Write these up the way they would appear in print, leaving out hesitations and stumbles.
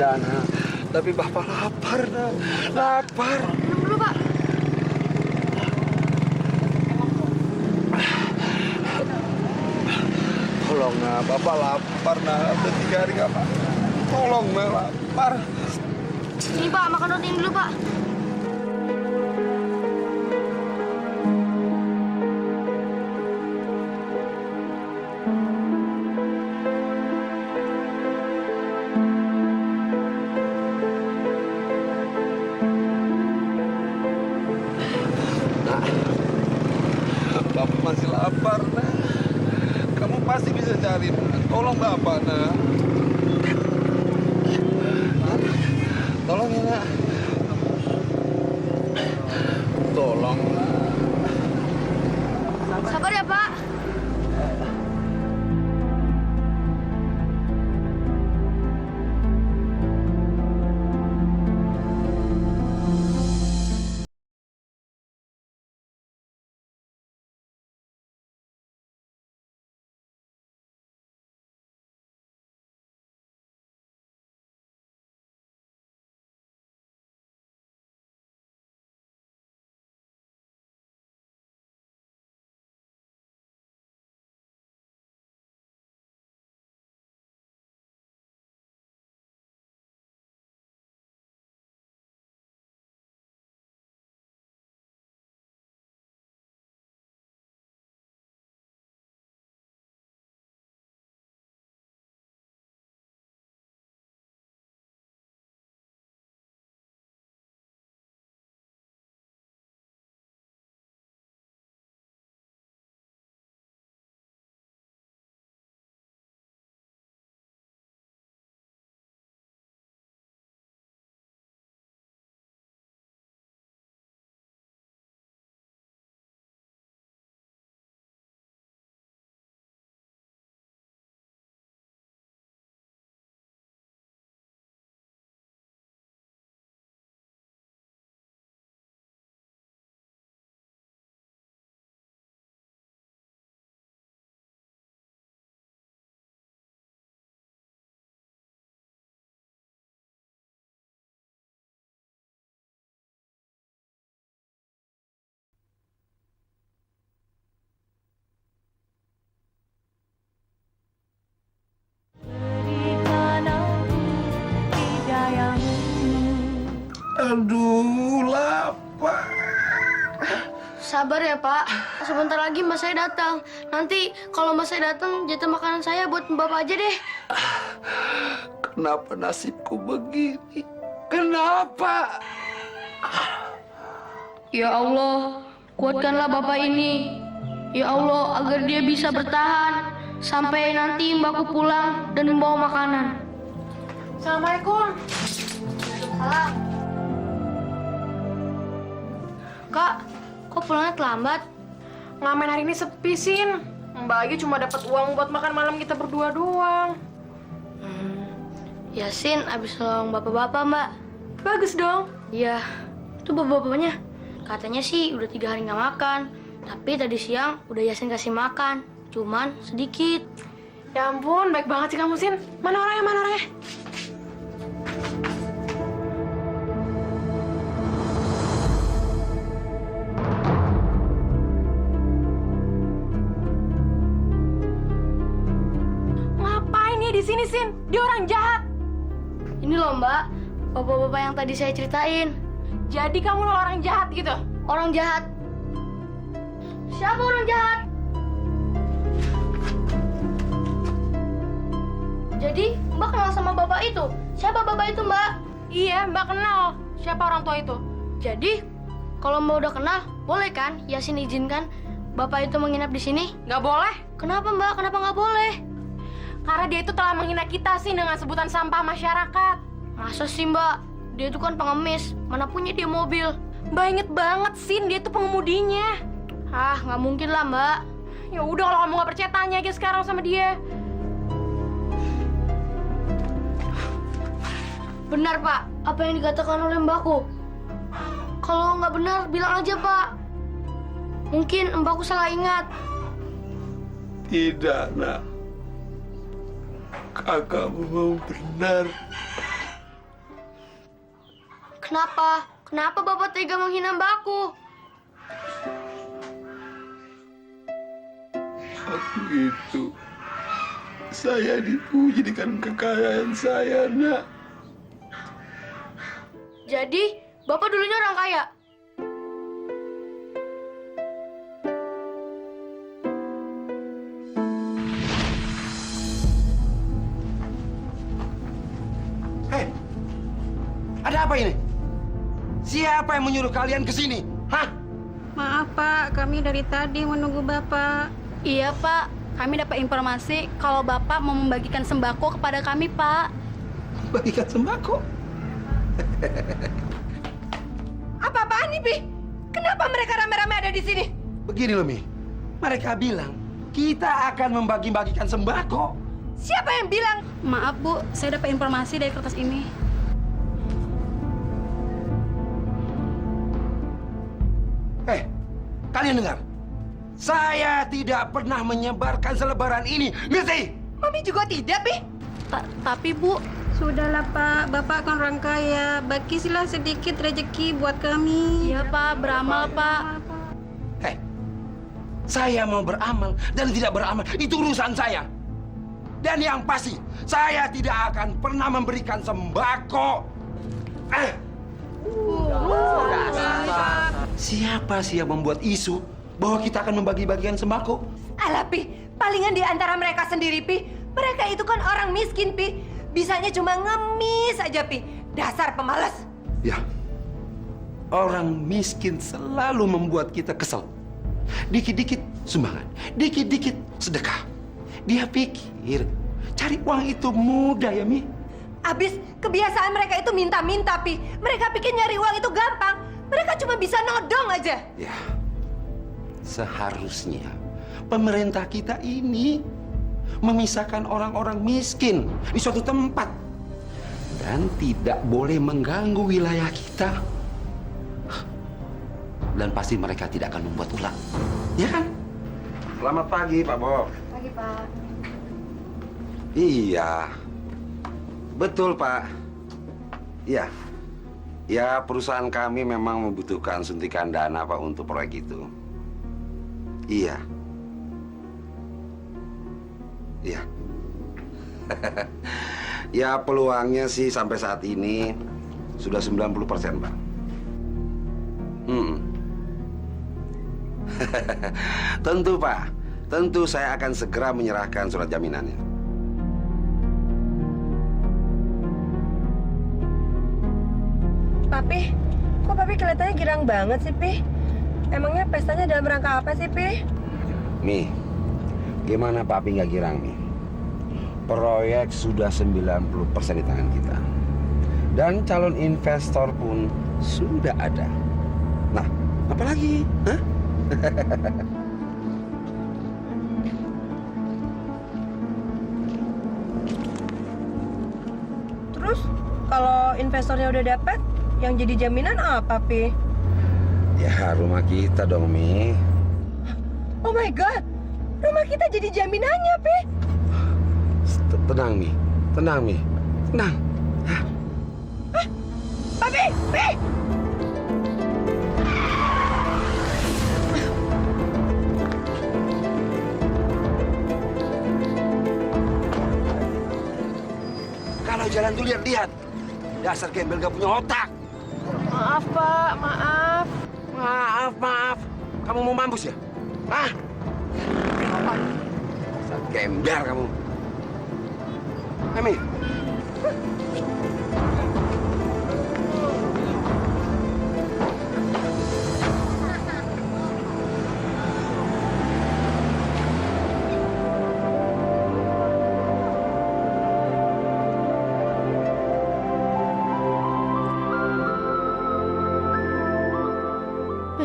tidak, nak. Tapi Bapak lapar, nak. Lapar. Minum dulu, Pak. Tolong, nak. Bapak lapar, nak. Udah 3 hari nggak makan. Tolong, nak. Lapar. Ini, Pak. Makan roti ini dulu, Pak. Bapak masih lapar, nak. Kamu pasti bisa cari, nak. Tolong Bapak, nak. Nak, tolong ya, nak. Tolong, nak. Sabar ya, Pak. Aduh, lapar. Sabar ya, Pak. Sebentar lagi Mbak saya datang. Nanti kalau Mbak saya datang, jatah makanan saya buat Bapak aja deh. Kenapa nasibku begini? Kenapa? Ya Allah, kuatkanlah Bapak ini. Ya Allah, agar dia bisa bertahan sampai nanti Mbakku pulang dan membawa makanan. Assalamualaikum. Salam. Kak, kok pulangnya terlambat? Ngamen hari ini sepi, Sin. Mbak Agi cuma dapat uang buat makan malam kita berdua doang. Yasin abis nolong bapak-bapak, Mbak. Bagus dong. Iya, itu bapak-bapaknya. Katanya sih udah 3 hari nggak makan. Tapi tadi siang udah Yasin kasih makan. Cuman sedikit. Ya ampun, baik banget sih kamu, Sin. Mana orangnya, mana orangnya? Ngapain dia di sini, Sin? Dia orang jahat. Ini loh, Mbak. Bapak-bapak yang tadi saya ceritain. Jadi kamu orang jahat gitu? Orang jahat. Siapa orang jahat? Jadi, Mbak kenal sama bapak itu? Siapa bapak itu, Mbak? Iya, Mbak kenal. Siapa orang tua itu? Jadi, kalau Mbak udah kenal, boleh kan Yasin izinkan bapak itu menginap di sini? Nggak boleh. Kenapa, Mbak? Kenapa nggak boleh? Karena dia itu telah menghina kita, sih, dengan sebutan sampah masyarakat. Masa sih, Mbak? Dia itu kan pengemis. Mana punya dia mobil? Mbak inget banget, Sin. Dia itu pengemudinya. Ah, nggak mungkin lah, Mbak. Ya udah, kalau kamu nggak percaya, tanya aja sekarang sama dia. Benar, Pak. Apa yang dikatakan oleh Mbakku? Kalau nggak benar, bilang aja, Pak. Mungkin Mbakku salah ingat. Tidak, nak. Kakakmu mau benar. Kenapa? Kenapa Bapak tega menghina Mbakku? Aku itu, saya dipuji dengan kekayaan saya, nak. Jadi, Bapak dulunya orang kaya? Hei, ada apa ini? Siapa yang menyuruh kalian ke sini? Hah? Maaf Pak, kami dari tadi menunggu Bapak. Iya Pak, kami dapat informasi kalau Bapak mau membagikan sembako kepada kami Pak. Bagikan sembako? Apa-apaan nih, Pi? Kenapa mereka rame-rame ada di sini? Begini loh, Mi. Mereka bilang kita akan membagi-bagikan sembako. Siapa yang bilang? Maaf Bu, saya dapat informasi dari kertas ini. Kalian dengar? Saya tidak pernah menyebarkan selebaran ini, ngerti? Mami juga tidak, Pi. Tapi Bu, sudahlah Pak, Bapak kan orang kaya. Bagilah sedikit rezeki buat kami. Iya Pak, beramal Pak. Hei, saya mau beramal dan tidak beramal, itu urusan saya. Dan yang pasti, saya tidak akan pernah memberikan sembako. Siapa sih yang membuat isu bahwa kita akan membagi-bagikan sembako? Alah, Pi. Palingan di antara mereka sendiri, Pi. Mereka itu kan orang miskin, Pi. Bisanya cuma ngemis aja, Pi. Dasar pemalas. Ya, orang miskin selalu membuat kita kesel. Dikit-dikit sumbangan, dikit-dikit sedekah. Dia pikir cari uang itu mudah ya, Mi? Abis kebiasaan mereka itu minta-minta, Pi. Mereka pikir nyari uang itu gampang. Mereka cuma bisa nodong aja. Ya, seharusnya pemerintah kita ini memisahkan orang-orang miskin di suatu tempat dan tidak boleh mengganggu wilayah kita. Dan pasti mereka tidak akan membuat ulah, ya kan? Selamat pagi, Pak Bob. Pagi, Pak. Iya, betul Pak. Iya, ya perusahaan kami memang membutuhkan suntikan dana Pak untuk proyek itu. Iya. Iya. Ya peluangnya sih sampai saat ini sudah 90% Pak. Tentu Pak, tentu saya akan segera menyerahkan surat jaminannya. Papi, kok Papi kelihatannya girang banget sih, Pi? Emangnya pestanya dalam rangka apa sih, Pi? Mi, gimana Papi nggak girang, Mi? Proyek sudah 90% di tangan kita. Dan calon investor pun sudah ada. Nah, apa lagi? Hah? Terus, kalau investornya udah dapat, yang jadi jaminan apa, Pi? Ya, rumah kita dong, Mi. Oh my God! Rumah kita jadi jaminannya, Pi! Tenang, Mi. Tenang, Mi. Tenang. Hah? Papi! Pi! Kalau jalan tuh lihat-lihat. Dasar gembel gak punya otak. Maaf, Pak. Maaf. Maaf. Kamu mau mampus ya? Hah? Dasar gembel kamu. Emi.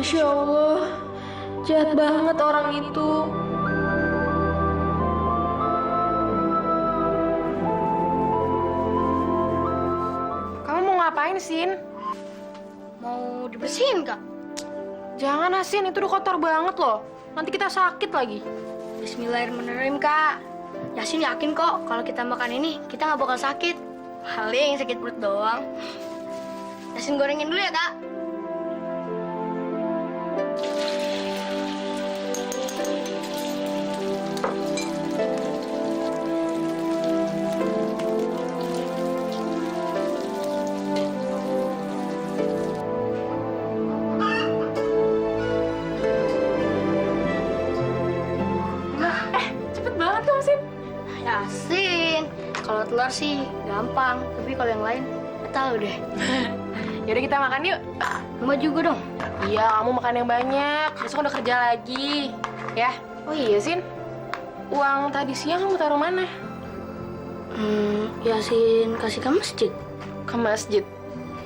Masya Allah, jahat banget orang itu. Kamu mau ngapain, Sin? Mau dibersihin, Kak? Jangan, Sin. Itu udah kotor banget loh. Nanti kita sakit lagi. Bismillahirrahmanirrahim, Kak. Yasin yakin kok kalau kita makan ini, kita nggak bakal sakit. Paling sakit perut doang. Yasin gorengin dulu ya, Kak. Cepet banget dong, Sin. Yasin, kalau telur sih gampang, tapi kalau yang lain nggak tahu deh. Yaudah kita makan yuk. Mbak juga dong. Iya, kamu makan yang banyak. Besok udah kerja lagi. Ya? Oh iya, Sin. Uang tadi siang kamu taruh mana? Yasin kasih ke masjid. Ke masjid.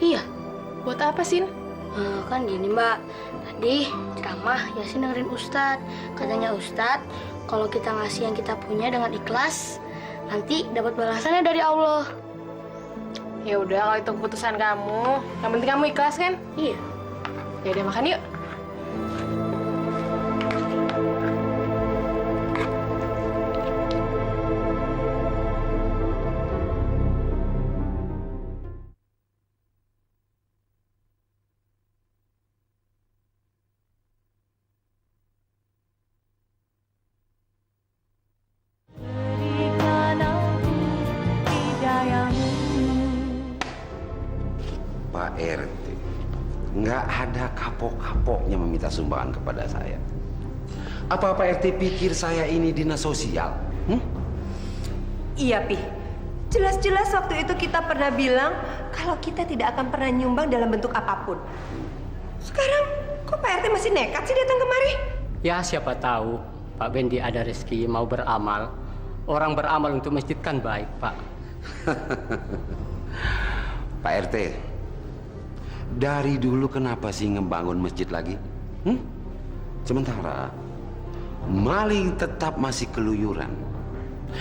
Iya. Buat apa, Sin? Kan gini Mbak, tadi ceramah Yasin dengerin Ustadz. Katanya Ustadz, kalau kita ngasih yang kita punya dengan ikhlas, nanti dapat balasannya dari Allah. Ya udah, kalau itu keputusan kamu. Yang penting kamu ikhlas kan? Iya. Ya udah makan yuk. Pak RT, nggak ada kapok-kapoknya meminta sumbangan kepada saya. Apa Pak RT pikir saya ini dinas sosial? Iya, Pi. Jelas-jelas waktu itu kita pernah bilang kalau kita tidak akan pernah nyumbang dalam bentuk apapun. Sekarang kok Pak RT masih nekat sih datang kemari? Ya siapa tahu Pak Bendi ada rezeki mau beramal. Orang beramal untuk masjid kan baik, Pak. Pak RT, dari dulu kenapa sih ngebangun masjid lagi? Sementara maling tetap masih keluyuran.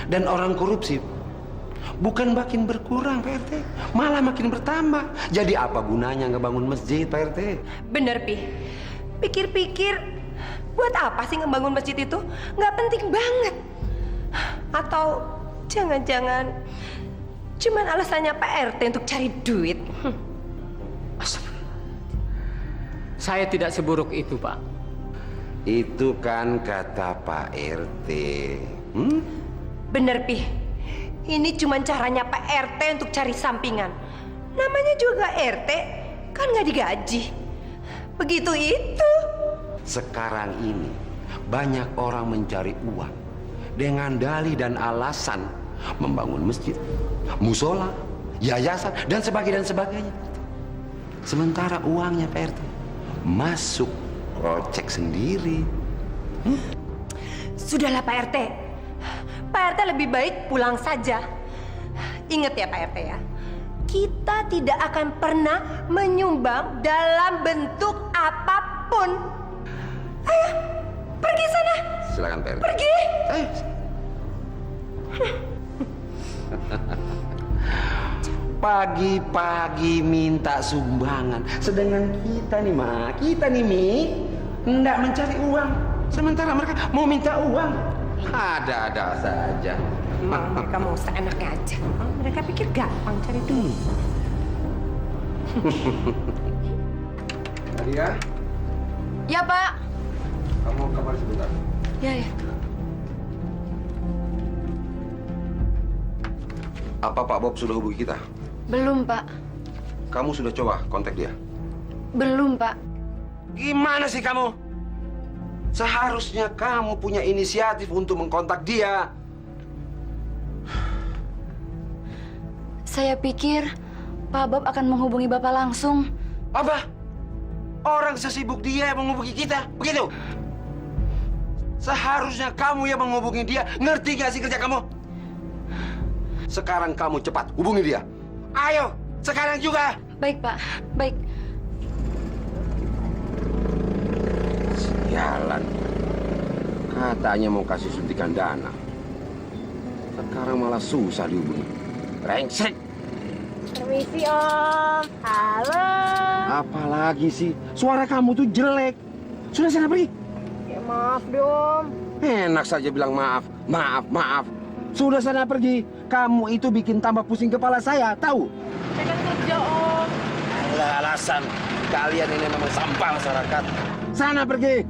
Dan orang korupsi bukan makin berkurang, Pak RT, malah makin bertambah. Jadi apa gunanya ngebangun masjid, Pak RT? Bener, Pi. Pikir-pikir, buat apa sih ngebangun masjid itu? Nggak penting banget. Atau jangan-jangan cuman alasannya Pak RT untuk cari duit? Saya tidak seburuk itu, Pak. Itu kan kata Pak RT. Bener, Pi. Ini cuma caranya Pak RT untuk cari sampingan. Namanya juga RT, kan nggak digaji. Begitu itu. Sekarang ini banyak orang mencari uang dengan dalih dan alasan membangun masjid, musola, yayasan, dan sebagainya. Sementara uangnya Pak RT masuk kocek sendiri. Sudahlah Pak RT. Pak RT lebih baik pulang saja. Ingat ya Pak RT ya. Kita tidak akan pernah menyumbang dalam bentuk apapun. Ayo, pergi sana. Silakan Pak RT. Pergi. Ayo. Pagi-pagi minta sumbangan. Sedangkan kita nih, Ma, Mi, hendak mencari uang. Sementara mereka mau minta uang. Ada-ada saja. Mereka mau seenaknya aja. Mereka pikir gampang cari duit. Nadia, Ya, Pak. kamu kamar sebentar. Ya. Apa Pak Bob sudah hubungi kita? Belum, Pak. Kamu sudah coba kontak dia? Belum, Pak. Gimana sih kamu? Seharusnya kamu punya inisiatif untuk mengkontak dia. Saya pikir Pak Bob akan menghubungi Bapak langsung. Apa? Orang sesibuk dia yang menghubungi kita, begitu? Seharusnya kamu yang menghubungi dia. Ngerti gak sih kerja kamu? Sekarang kamu cepat hubungi dia. Ayo, sekarang juga. Baik, Pak. Baik. Sialan. Katanya mau kasih suntikan dana. Sekarang malah susah dihubungi. Rengsek. Permisi, Om. Halo. Apalagi sih? Suara kamu tuh jelek. Sudah sana pergi. Ya, maaf dong. Enak saja bilang maaf. Maaf. Sudah sana pergi. Kamu itu bikin tambah pusing kepala saya, tahu? Saya kan kerja, Om. alasan. Kalian ini memang sampah masyarakat. Sana pergi.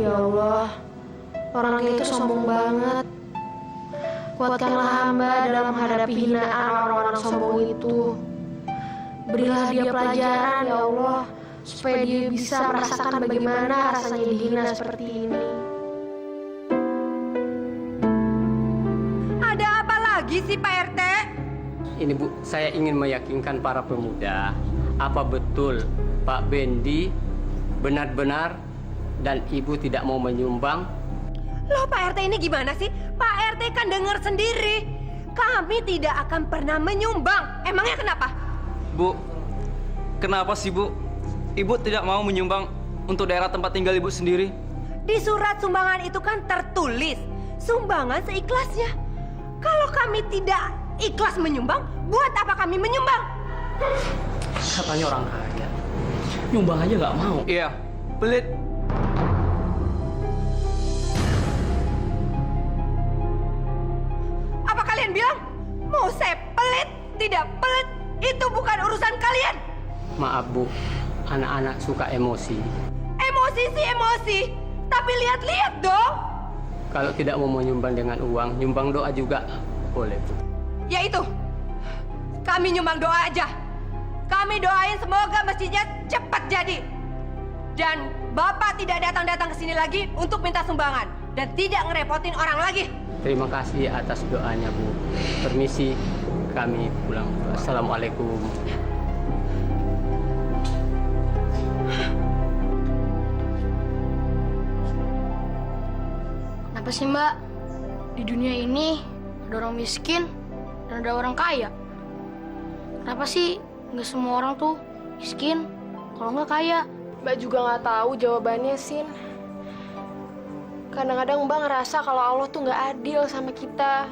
Ya Allah, orang itu sombong banget. Kuatkanlah hamba dalam menghadapi hinaan orang-orang sombong itu. Berilah dia pelajaran, ya Allah, supaya dia bisa merasakan bagaimana rasanya dihina seperti ini. Ada apa lagi sih Pak RT? Ini Bu, saya ingin meyakinkan para pemuda, apa betul Pak Bendi benar-benar dan Ibu tidak mau menyumbang? Loh Pak RT ini gimana sih? Pak RT kan dengar sendiri. Kami tidak akan pernah menyumbang. Emangnya kenapa? Bu, kenapa sih Bu? Ibu tidak mau menyumbang untuk daerah tempat tinggal Ibu sendiri? Di surat sumbangan itu kan tertulis sumbangan seikhlasnya. Kalau kami tidak ikhlas menyumbang, buat apa kami menyumbang? Katanya orang kaya, nyumbang aja nggak mau. Iya, pelit. Apa kalian bilang? Mau saya pelit? Tidak pelit. Itu bukan urusan kalian. Maaf Bu, anak-anak suka emosi. Emosi sih emosi. Tapi lihat-lihat dong. Kalau tidak mau menyumbang dengan uang, nyumbang doa juga boleh Bu. Ya itu. Kami nyumbang doa aja. Kami doain semoga masjidnya cepat jadi. Dan Bapak tidak datang-datang ke sini lagi untuk minta sumbangan. Dan tidak ngerepotin orang lagi. Terima kasih atas doanya Bu. Permisi, kami pulang. Assalamualaikum. Kenapa sih Mbak? Di dunia ini ada orang miskin dan ada orang kaya. Kenapa sih nggak semua orang tuh miskin kalau nggak kaya? Mbak juga nggak tahu jawabannya, Sin. Kadang-kadang Mbak ngerasa kalau Allah tuh nggak adil sama kita.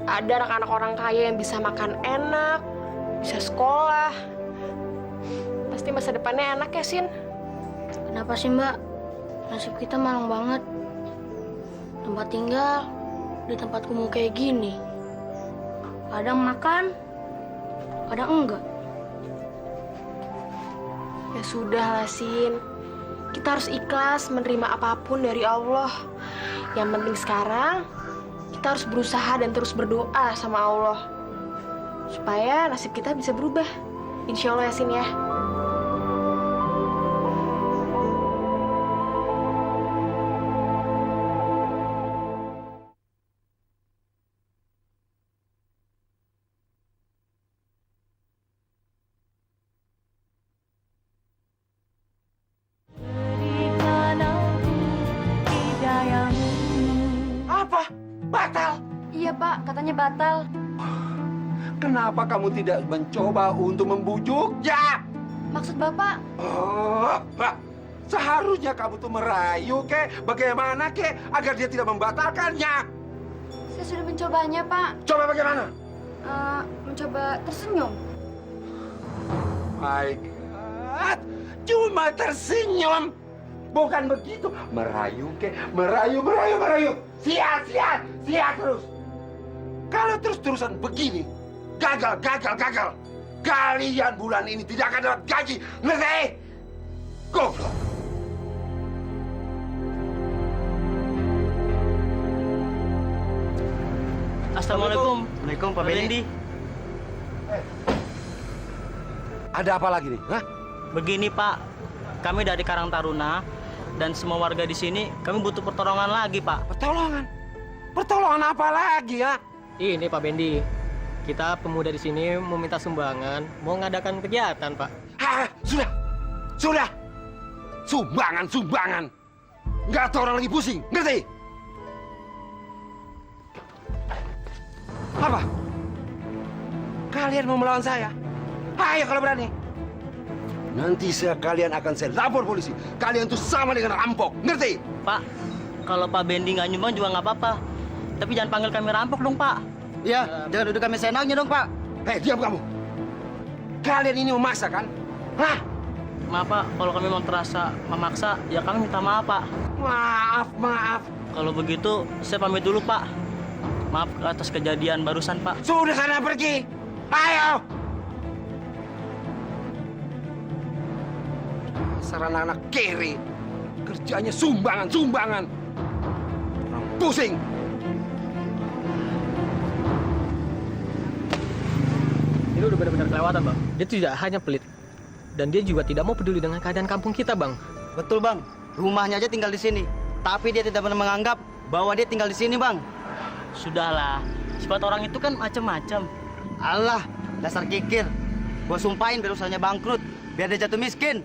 Ada anak-anak orang kaya yang bisa makan enak, bisa sekolah. Pasti masa depannya enak ya, Sin? Kenapa sih Mbak? Nasib kita malang banget. Tempat tinggal di tempat kumuh kayak gini. Kadang makan, kadang enggak. Ya sudah lah, Sin. Kita harus ikhlas menerima apapun dari Allah. Yang penting sekarang, kita harus berusaha dan terus berdoa sama Allah. Supaya nasib kita bisa berubah. Insya Allah ya, Sin ya. Apa? Batal? Iya Pak, katanya batal. Kenapa kamu tidak mencoba untuk membujuknya? Maksud Bapak? Oh, seharusnya kamu tuh merayu bagaimana agar dia tidak membatalkannya. Saya sudah mencobanya Pak. Coba bagaimana? Mencoba tersenyum. My God, cuma tersenyum. Bukan begitu. Merayu merayu. Sial terus. Kalau terus-terusan begini, gagal. Kalian bulan ini tidak akan dapat gaji. Ngerti? Goblok. Assalamualaikum. Waalaikumsalam Pak Bendi. Ada apa lagi nih? Hah? Begini Pak, kami dari Karang Taruna dan semua warga di sini kami butuh pertolongan lagi Pak. Pertolongan? Pertolongan apa lagi ya? Ini Pak Bendi, kita pemuda di sini mau minta sumbangan, mau ngadakan kegiatan Pak. Sudah. Sumbangan. Nggak tahu orang lagi pusing, ngerti? Apa? Kalian mau melawan saya? Ayo kalau berani. Nanti kalian akan saya lapor polisi. Kalian tuh sama dengan rampok, ngerti? Pak, kalau Pak Bendi nggak nyumbang juga nggak apa-apa. Tapi jangan panggil kami rampok dong Pak. Iya, jangan duduk kami senangnya dong Pak. Diam kamu. Kalian ini memaksa kan? Hah? Maaf Pak, kalau kami memang terasa memaksa, ya kami minta maaf Pak. Maaf. Kalau begitu, saya pamit dulu Pak. Maaf atas kejadian barusan Pak. Sudah sana pergi. Ayo. Dasar anak-anak kiri. Kerjanya sumbangan. Orang pusing. Ini udah benar-benar kelewatan, Bang. Dia tidak hanya pelit, dan dia juga tidak mau peduli dengan keadaan kampung kita, Bang. Betul Bang, rumahnya aja tinggal di sini. Tapi dia tidak pernah menganggap bahwa dia tinggal di sini Bang. Sudahlah, sifat orang itu kan macam-macam. Allah, dasar kikir. Gua sumpahin biar usahanya bangkrut, biar dia jatuh miskin.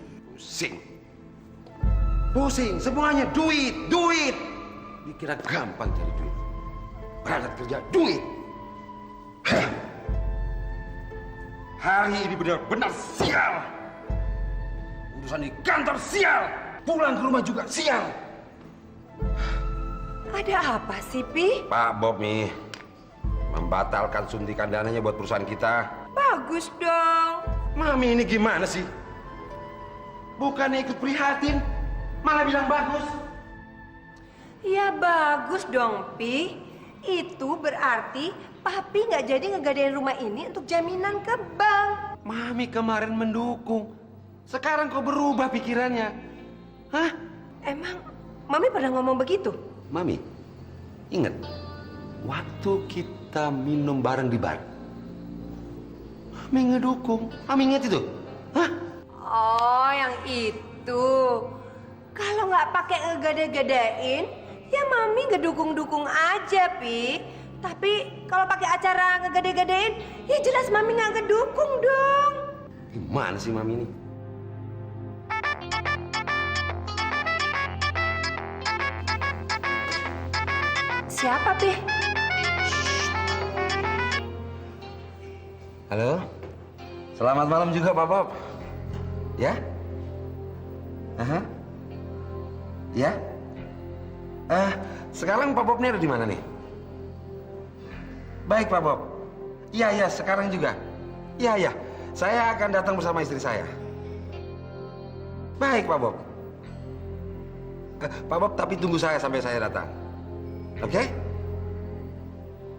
Pusing, semuanya duit. Dikira gampang cari duit. Berangkat kerja, duit. Hari ini benar-benar sial. Urusan di kantor sial. Pulang ke rumah juga sial. Ada apa sih, Pi? Pak Bob nih membatalkan suntikan dananya buat perusahaan kita. Bagus dong. Mami ini gimana sih? Bukannya ikut prihatin, malah bilang bagus. Ya bagus dong, Pi. Itu berarti Papi nggak jadi ngegadain rumah ini untuk jaminan ke bank. Mami kemarin mendukung. Sekarang kok berubah pikirannya? Hah? Emang Mami pernah ngomong begitu? Mami, ingat waktu kita minum bareng di bar. Mami ngedukung. Mami ingat itu? Hah? Oh, yang itu. Kalau nggak pakai ngegade-gadein, ya Mami ngedukung-dukung aja, Pi. Tapi kalau pakai acara ngegade-gadein, ya jelas Mami nggak ngedukung dong. Gimana sih Mami ini? Siapa, Pi? Halo? Selamat malam juga Pak Bob. Ya? Aha. Ya? Sekarang Pak Bob ini ada di mana nih? Baik Pak Bob. Iya, sekarang juga. Iya. Saya akan datang bersama istri saya. Baik Pak Bob. Pak Bob, tapi tunggu saya sampai saya datang. Oke?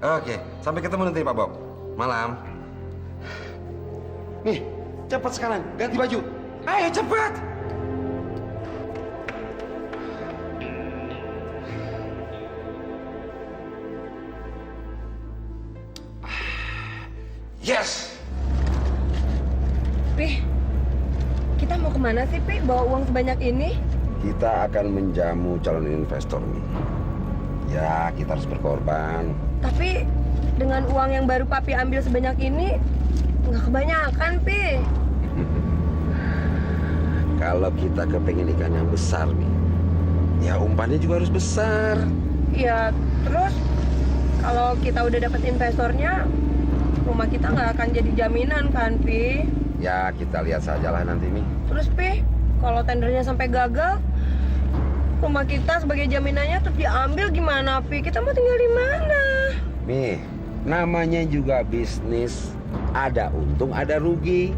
Oke, sampai ketemu nanti Pak Bob. Malam. Nih, cepat sekarang, ganti baju. Ayo cepat. Yes. Pi, kita mau kemana sih, Pi? Bawa uang sebanyak ini? Kita akan menjamu calon investor nih. Ya, kita harus berkorban. Tapi dengan uang yang baru Papi ambil sebanyak ini, nggak kebanyakan, Pi. Kalau kita kepengen ikan yang besar nih, ya umpannya juga harus besar. Ya, terus kalau kita udah dapat investornya, rumah kita nggak akan jadi jaminan kan, Pi? Ya, kita lihat sajalah nanti nih. Terus, Pi, kalau tendernya sampai gagal, rumah kita sebagai jaminannya terus diambil gimana, Pi? Kita mau tinggal di mana? Nih, namanya juga bisnis. Ada untung, ada rugi.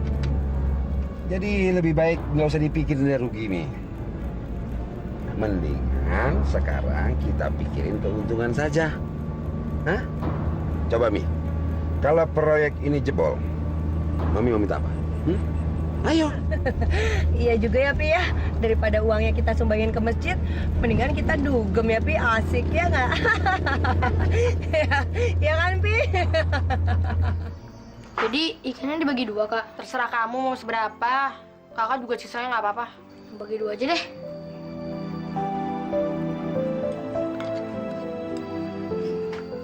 Jadi lebih baik nggak usah dipikirin dari rugi nih. Mendingan sekarang kita pikirin keuntungan saja. Hah? Coba Mi, kalau proyek ini jebol, Mami mau minta apa? Ayo. Iya juga ya, Pi ya. Daripada uangnya kita sumbangin ke masjid, mendingan kita dugem ya, Pi. Asik ya nggak? Ya kan, Pi? Jadi ikannya dibagi dua, Kak. Terserah kamu mau seberapa. Kakak juga sisanya nggak apa-apa. Bagi dua aja deh.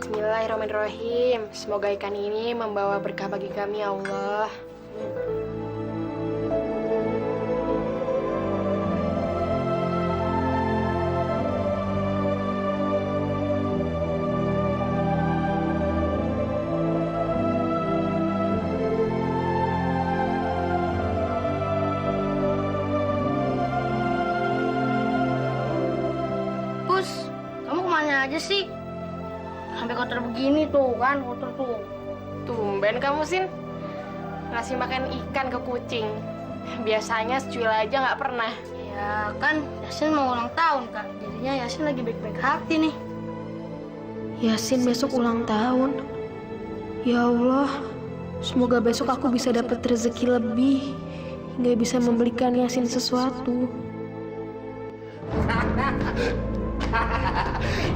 Bismillahirrahmanirrahim. Semoga ikan ini membawa berkah bagi kami, ya Allah. Pus, kamu kemana aja sih? Sampai kotor begini tuh kan, kotor tuh. Tumben kamu, Sin. Ngasih makan ikan ke kucing. Biasanya secuil aja nggak pernah. Ya kan Yasin mau ulang tahun Kak. Jadinya Yasin lagi baik-baik hati nih. Yasin besok ulang tahun. Ya Allah, semoga besok aku bisa dapat rezeki lebih hingga bisa membelikan Yasin sesuatu.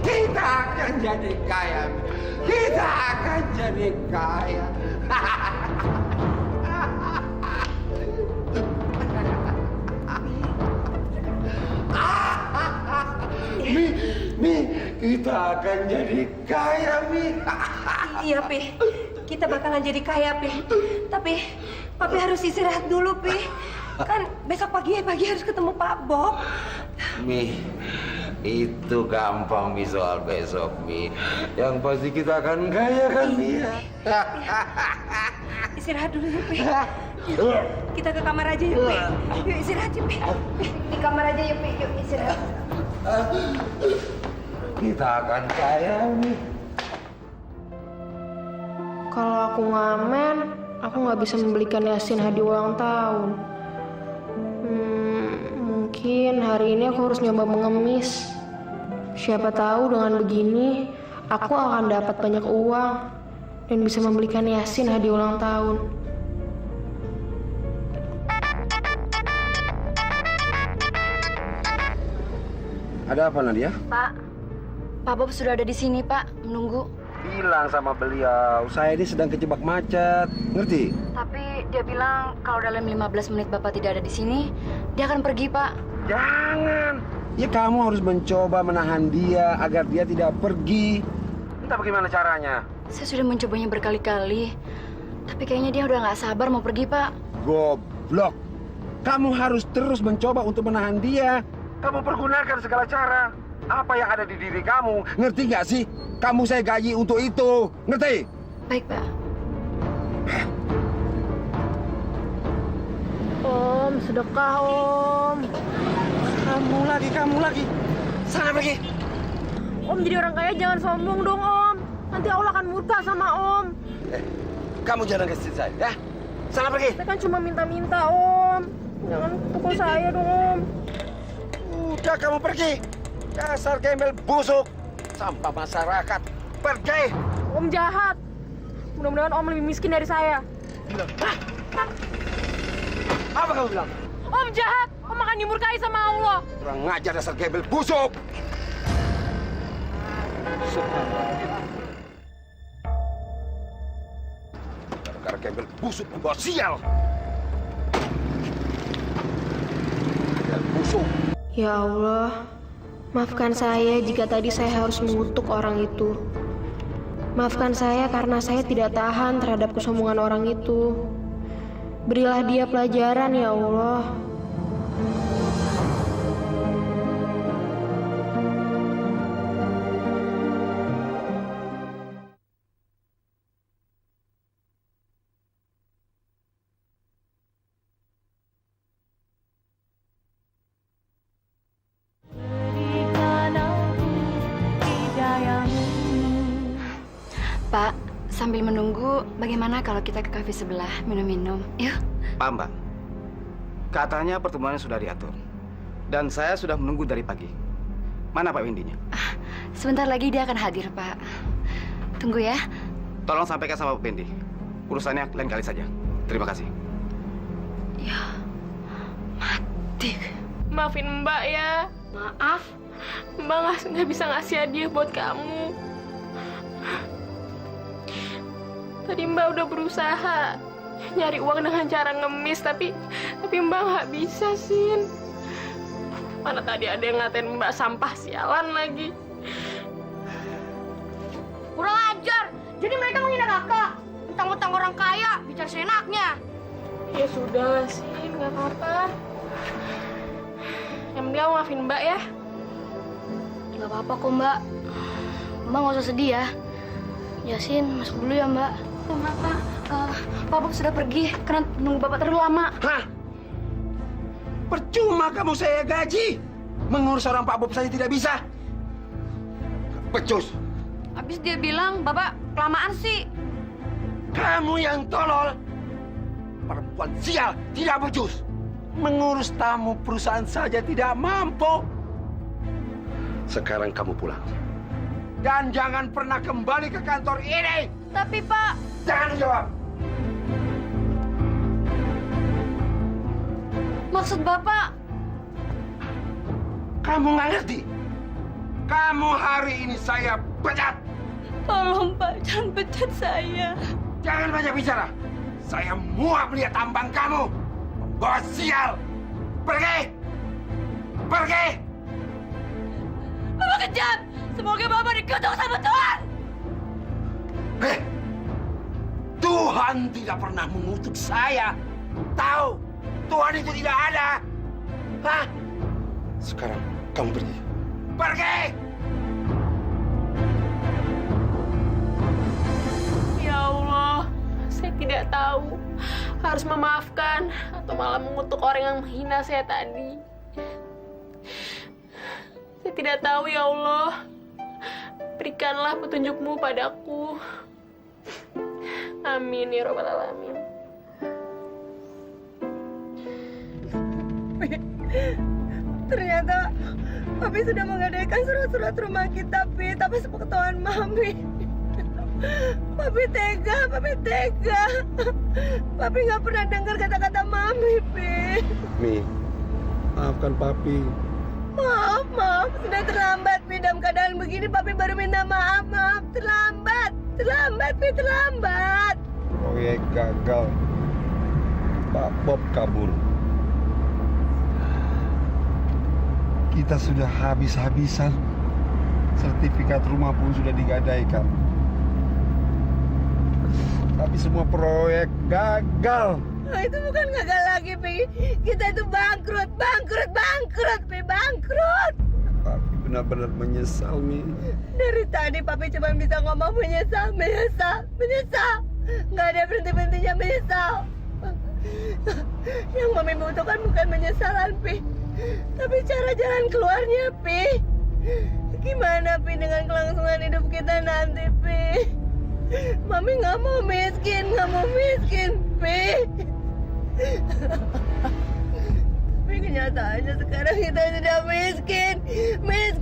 Kita akan jadi kaya. Kita akan jadi kaya. Mi, kita akan jadi kaya, Mi. Iya, Pi. Kita bakalan jadi kaya, Pi. Tapi Papi harus istirahat dulu, Pi. Kan besok pagi harus ketemu Pak Bob. Mi, itu gampang Mi soal besok, Mi. Yang pasti kita akan kaya kan, Mi? Istirahat dulu yuk, Pi. Yuk, kita ke kamar aja yuk, Pi. Yuk istirahat yuk, Pi. Di kamar aja yuk, Pi. Yuk istirahat. Kita akan kaya, Mi. Kalau aku ngamen, aku nggak bisa membelikan Yasin hadiah ulang tahun. Mungkin hari ini aku harus nyoba mengemis. Siapa tahu dengan begini, aku akan dapat banyak uang dan bisa membelikan Yasin hadiah ulang tahun. Ada apa, Nadia? Pak Bob sudah ada di sini Pak, menunggu. Bilang sama beliau, saya ini sedang kejebak macet. Ngerti? Tapi dia bilang kalau dalam 15 menit Bapak tidak ada di sini, dia akan pergi Pak. Jangan. Ya kamu harus mencoba menahan dia agar dia tidak pergi. Entah bagaimana caranya. Saya sudah mencobanya berkali-kali, tapi kayaknya dia udah nggak sabar mau pergi Pak. Goblok. Kamu harus terus mencoba untuk menahan dia. Kamu pergunakan segala cara. Apa yang ada di diri kamu. Ngerti nggak sih? Kamu saya gaji untuk itu. Ngerti? Baik Pak. Om, sedekah Om. Kamu lagi. Sana pergi. Om jadi orang kaya jangan sombong dong Om. Nanti Allah akan murka sama Om. Kamu jangan kasih saya, ya? Sana pergi. Saya kan cuma minta-minta Om. Jangan pukul saya dong Om. Udah kamu pergi. Dasar gembel busuk. Sampah masyarakat. Pergi. Om jahat. Mudah-mudahan Om lebih miskin dari saya. Bilang. Apa kamu bilang? Om jahat. Om akan dimurkai sama Allah. Kurang ngajar dasar gembel busuk. Gara-gara gembel busuk membawa sial. Gembel busuk. Ya Allah, maafkan saya jika tadi saya harus mengutuk orang itu. Maafkan saya karena saya tidak tahan terhadap kesombongan orang itu. Berilah dia pelajaran ya Allah. Pak, sambil menunggu, bagaimana kalau kita ke kafe sebelah minum-minum? Yuk. Pak Mbak, katanya pertemuannya sudah diatur. Dan saya sudah menunggu dari pagi. Mana Pak Windinya? Sebentar lagi dia akan hadir, Pak. Tunggu ya. Tolong sampaikan sama Pak Wendy. Urusannya lain kali saja. Terima kasih. Ya, mati. Maafin Mbak ya. Maaf. Mbak nggak bisa ngasih hadiah buat kamu. Tadi Mbak udah berusaha nyari uang dengan cara ngemis, tapi Mbak nggak bisa, Sin. Mana tadi ada yang ngatain Mbak sampah sialan lagi. Kurang ajar. Jadi mereka menghina kakak. Mentang-mentang orang kaya, bicara seenaknya. Ya sudah, Sin, nggak apa-apa. Yang penting kamu maafin Mbak ya. Gak apa-apa kok, Mbak. Mbak nggak usah sedih ya. Yasin, masuk dulu ya, Mbak. Mbak, Pak Bob sudah pergi karena nunggu Bapak terlalu lama. Hah? Percuma kamu saya gaji. Mengurus orang Pak Bob saja tidak bisa. Becus. Habis dia bilang, Bapak kelamaan sih. Kamu yang tolol. Perempuan sial, tidak becus. Mengurus tamu perusahaan saja tidak mampu. Sekarang kamu pulang. Dan jangan pernah kembali ke kantor ini. Tapi Pak... Jangan jawab. Maksud Bapak... Kamu nggak ngerti? Kamu hari ini saya pecat. Tolong Pak, jangan pecat saya. Jangan banyak bicara. Saya muak melihat tampang kamu. Membawa sial. Pergi. Pergi. Bapak kejam! Semoga Bapak dikutuk sama Tuhan! Tuhan tidak pernah mengutuk saya. Tahu, Tuhan itu tidak ada. Hah? Sekarang kamu pergi. Pergi! Ya Allah, saya tidak tahu harus memaafkan atau malah mengutuk orang yang menghina saya tadi. Saya tidak tahu ya Allah. Berikanlah petunjuk-Mu padaku. Amin ya Rabbal Alamin. Ternyata Papi sudah menggadaikan surat-surat rumah kita, Pi, tapi sepengetahuan Mami. Papi tega, Papi tega. Papi nggak pernah dengar kata-kata Mami, Pi. Mi, maafkan Papi. Maaf, sudah terlambat, Pi. Dalam keadaan begini, Papi baru minta maaf. Terlambat, Pi, terlambat. Proyek gagal. Pak Bob kabur. Kita sudah habis-habisan. Sertifikat rumah pun sudah digadaikan. Tapi semua proyek gagal. Nah, itu bukan gagal lagi, Pi. Kita itu bangkrut, Pi, bangkrut. Papi benar-benar menyesal, Mi. Dari tadi Papi cuma bisa ngomong menyesal. Nggak ada berhenti-berhentinya menyesal. Yang Mami butuhkan bukan menyesalan, Pi, tapi cara jalan keluarnya, Pi. Gimana, Pi, dengan kelangsungan hidup kita nanti, Pi? Mami nggak mau miskin, Pi. Tapi kenyataannya sekarang kita sudah miskin, Pi.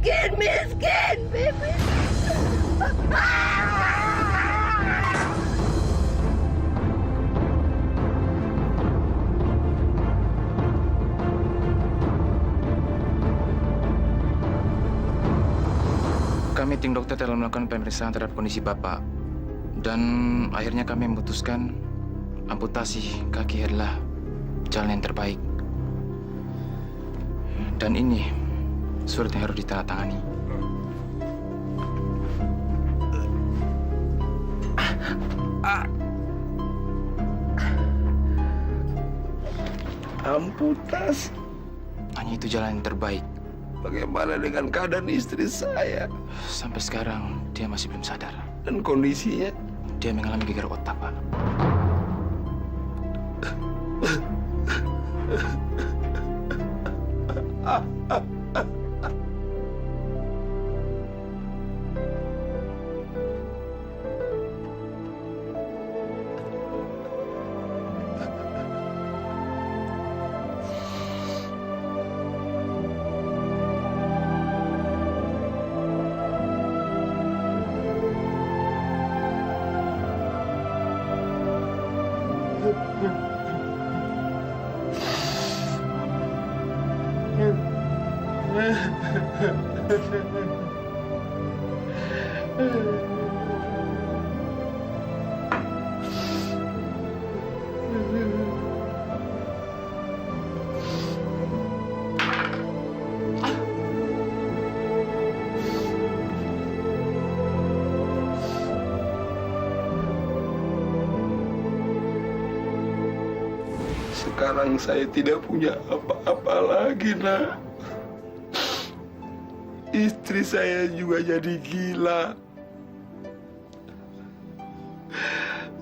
Kami tim dokter telah melakukan pemeriksaan terhadap kondisi Bapak. Dan akhirnya kami memutuskan amputasi kaki adalah jalan yang terbaik. Dan ini surat yang harus ditandatangani. Amputasi. Hanya itu jalan yang terbaik. Bagaimana dengan keadaan istri saya? Sampai sekarang dia masih belum sadar. Dan kondisinya? Dia mengalami gegar otak, Pak. Sekarang saya tidak punya apa-apa lagi, Nak. Istri saya juga jadi gila.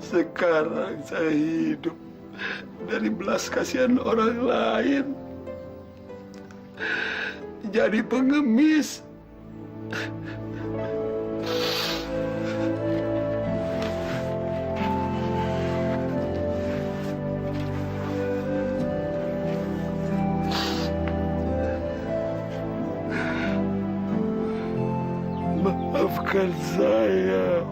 Sekarang saya hidup dari belas kasihan orang lain. Jadi pengemis. Maafkan saya.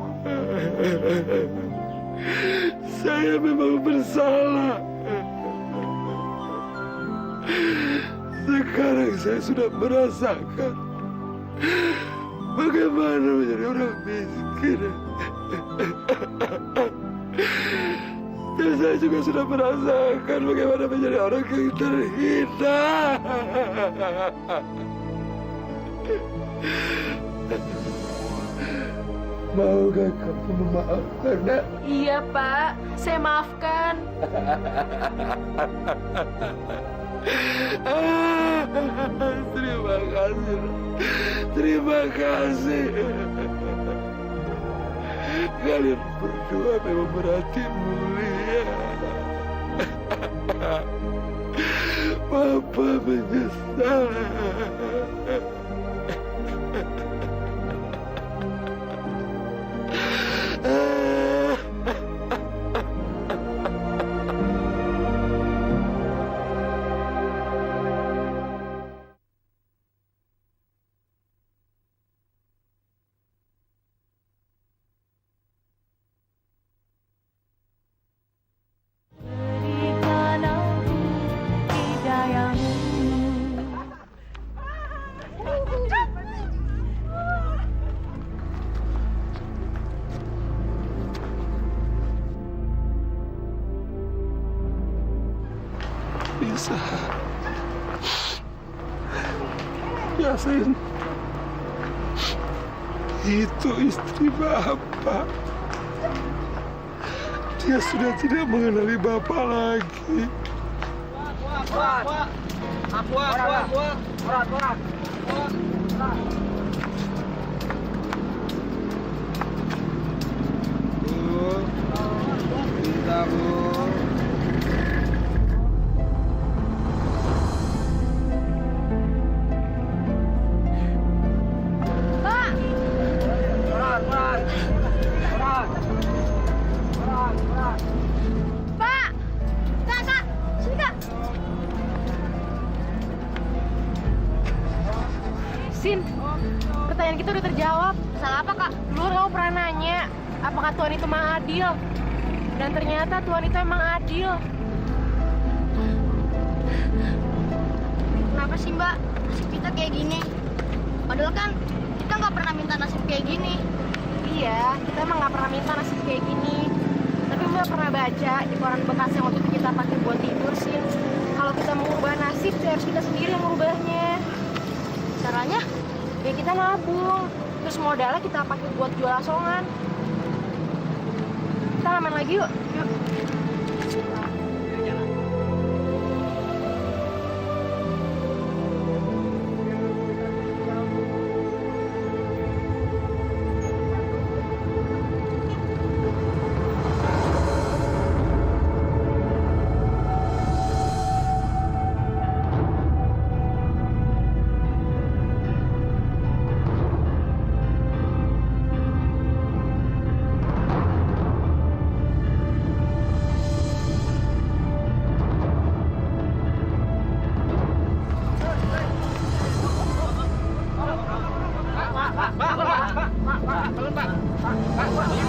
Saya memang bersalah. Sekarang saya sudah merasakan bagaimana menjadi orang miskin. Dan saya juga sudah merasakan bagaimana menjadi orang yang terhina. Maukah kamu memaafkan, Nak? Iya, Pak. Saya maafkan. Terima kasih. Terima kasih. Kalian berdua memang berhati mulia. Papa menyesal. Bisa. Biasain. Itu istri Bapak. Dia sudah tidak mengenali Bapak lagi. Bu, minta Bu. Sin, pertanyaan kita udah terjawab. Salah apa, Kak? Dulu kamu pernah nanya, apakah Tuhan itu maha adil? Dan ternyata Tuhan itu emang adil. Kenapa sih, Mbak? Nasib kita kayak gini. Padahal kan kita nggak pernah minta nasib kayak gini. Iya, kita emang nggak pernah minta nasib kayak gini. Tapi Mbak pernah baca di koran bekas yang waktu itu kita pakai buat tidur, Sin. Kalau kita mau merubah nasib, harus kita sendiri yang merubahnya. Caranya? Ya kita nabung, terus modalnya kita pakai buat jual asongan. Kita ramen lagi yuk. Yuk. Pak,